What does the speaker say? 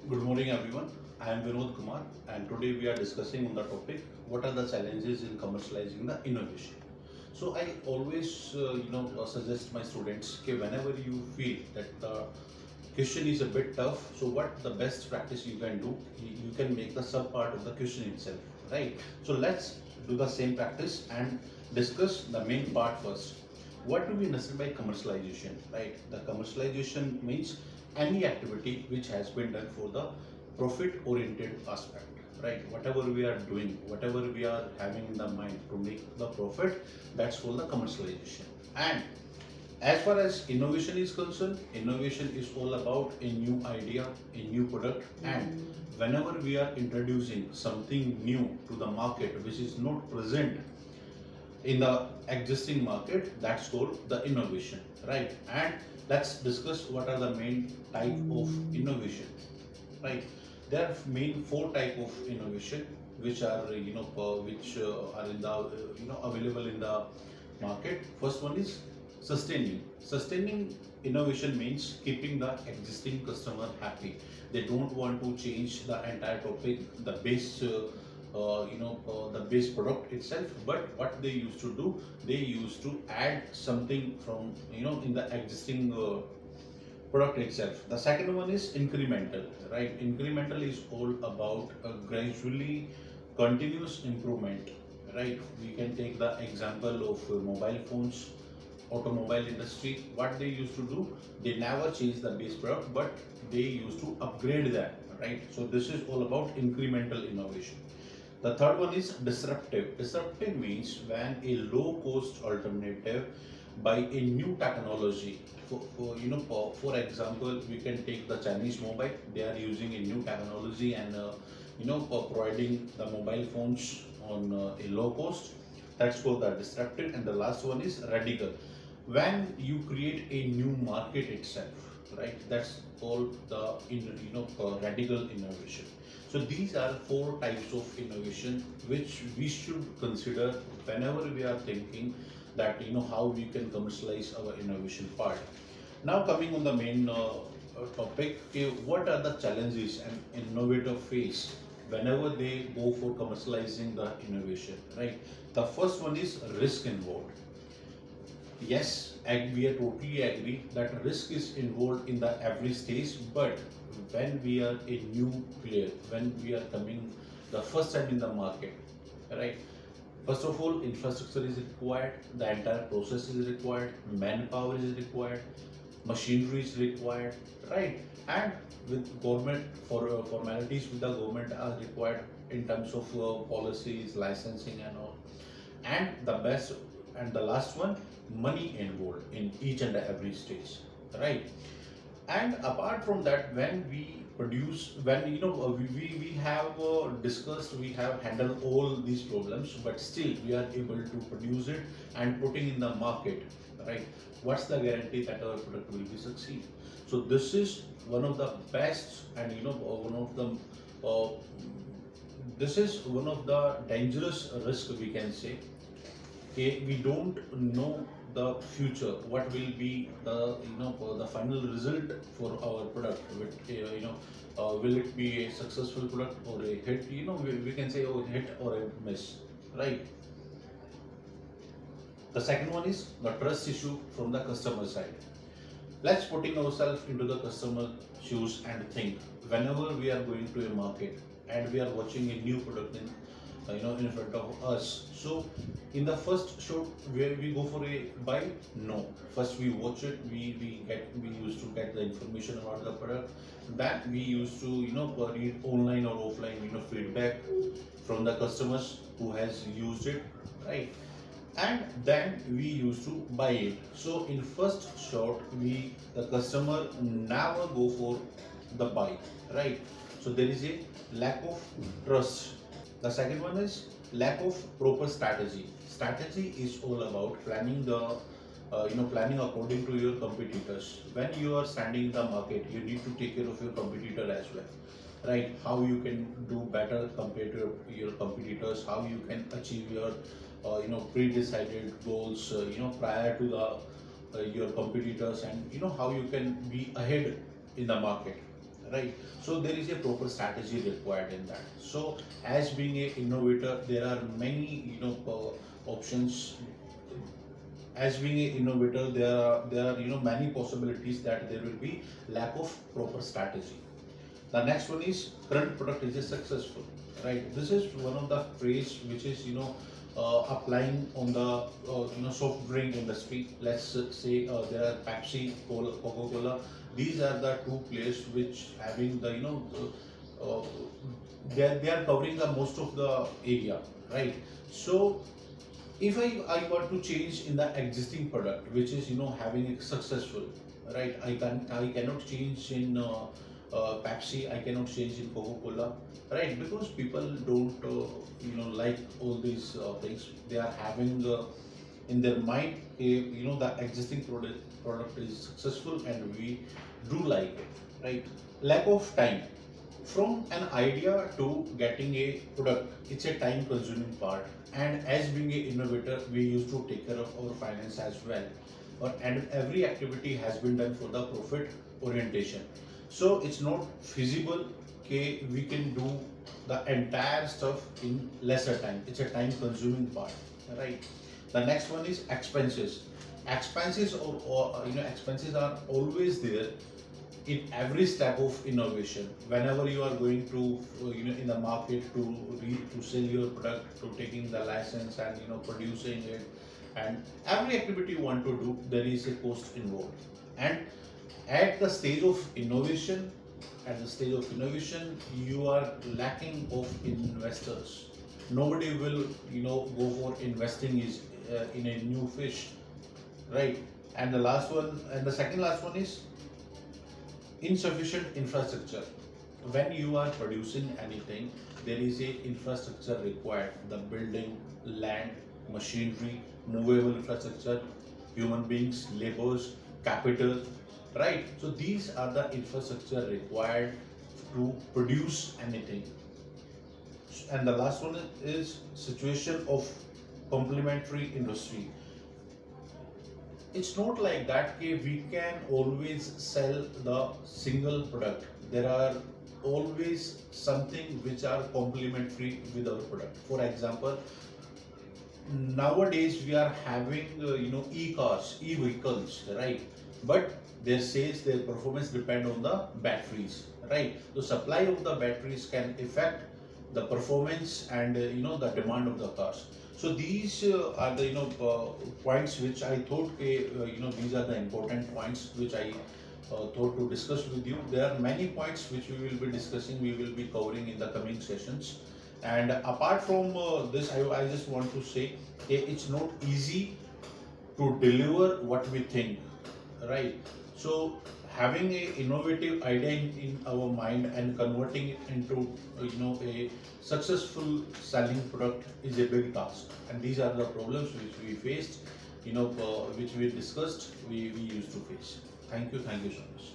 Good morning, everyone. I am Vinod Kumar, and today we are discussing on the topic: what are the challenges in commercializing the innovation. So I always, suggest my students that whenever you feel that the question is a bit tough, so what the best practice you can do? You can make the sub part of the question itself, right? So let's do the same practice and discuss the main part first. What do we understand by commercialization, right? The commercialization means any activity which has been done for the profit oriented aspect, right? Whatever we are doing, whatever we are having in the mind to make the profit, that's called the commercialization. And as far as innovation is concerned, innovation is all about a new idea, a new product, and whenever we are introducing something new to the market which is not present in the existing market, that's called the innovation, right? And let's discuss what are the main type of innovation, right? There are main four type of innovation which are are in the available in the market. First one is sustaining innovation means keeping the existing customer happy. They don't want to change the entire topic, the base the base product itself, but what they used to do, they used to add something from in the existing product itself. The second one is incremental, right? Incremental is all about a gradually continuous improvement, right? We can take the example of mobile phones, automobile industry. What they used to do, they never change the base product, but they used to upgrade that, right? So this is all about incremental innovation. The third one is disruptive. Disruptive means when a low cost alternative by a new technology. For example, we can take the Chinese mobile. They are using a new technology and providing the mobile phones on a low cost. That's called the disruptive. And the last one is radical. When you create a new market itself, right? That's called the radical innovation. So these are four types of innovation which we should consider whenever we are thinking that how we can commercialize our innovation part. Now coming on the main topic, okay, what are the challenges an innovator face whenever they go for commercializing the innovation, right? The first one is risk involved. Yes, and we are totally agree that risk is involved in the every stage, but when we are a new player, when we are coming the first time in the market, right? First of all, infrastructure is required, the entire process is required, manpower is required, machinery is required, right? And with government formalities with the government are required in terms of policies, licensing, and all. And the best and the last one, money involved in each and every stage, right? And apart from that, when we produce, when we have discussed, we have handled all these problems, but still we are able to produce it and putting in the market, right? What's the guarantee that our product will be succeed? So this is one of the best, and one of the this is one of the dangerous risk, we can say. Okay, we don't know the future, what will be the the final result for our product with will it be a successful product or a hit, we can say, oh, hit or a miss, right? The second one is the trust issue from the customer side. Let's putting ourselves into the customer shoes and think, whenever we are going to a market and we are watching a new product in front of us. So in the first shot where we go for a buy, no. First we watch it, we used to get the information about the product. Then we used to read online or offline feedback from the customers who has used it, right? And then we used to buy it. So in first shot, the customer never go for the buy, right? So there is a lack of trust. The second one is lack of proper strategy. Strategy is all about planning planning according to your competitors. When you are standing in the market, you need to take care of your competitor as well, right? How you can do better compared to your competitors, how you can achieve your pre-decided goals prior to the your competitors, and how you can be ahead in the market, right? So there is a proper strategy required in that. So as being a innovator, there are many options. As being an innovator, there are many possibilities that there will be lack of proper strategy. The next one is current product is a successful, right? This is one of the phrase which is applying on the soft drink industry. Let's say there are Pepsi, Coca-Cola. These are the two players which having the uh, they are covering the most of the area, right? So if I want to change in the existing product which is having a successful, right, I cannot change in Pepsi, I cannot change in Coca-Cola, right, because people don't like all these things. They are having in their mind the existing product is successful and we do like it, right. Lack of time from an idea to getting a product, it's a time consuming part, and as being an innovator we used to take care of our finance as well, and every activity has been done for the profit orientation. So it's not feasible okay we can do the entire stuff in lesser time. It's a time consuming part, right. The next one is expenses. Expenses or expenses are always there in every step of innovation. Whenever you are going to in the market to sell your product, to taking the license and producing it, and every activity you want to do, there is a cost involved. And at the stage of innovation, you are lacking of investors. Nobody will go for investing is in a new fish, right. And the last one, and the second last one is insufficient infrastructure. When you are producing anything, there is a infrastructure required: the building, land, machinery, movable infrastructure, human beings, labors, capital, right. So these are the infrastructure required to produce anything. And the last one is situation of complementary industry. It's not like that we can always sell the single product. There are always something which are complementary with our product. For example, nowadays we are having e-cars, e-vehicles, right, but their sales, their performance depend on the batteries, right. The supply of the batteries can affect the performance and the demand of the cars. So these are the points which I thought these are the important points which I thought to discuss with you. There are many points which we will be discussing, we will be covering in the coming sessions. And apart from this, I just want to say it's not easy to deliver what we think, right. So having a innovative idea in our mind and converting it into a successful selling product is a big task, and these are the problems which we faced, which we discussed, we used to face. Thank you so much.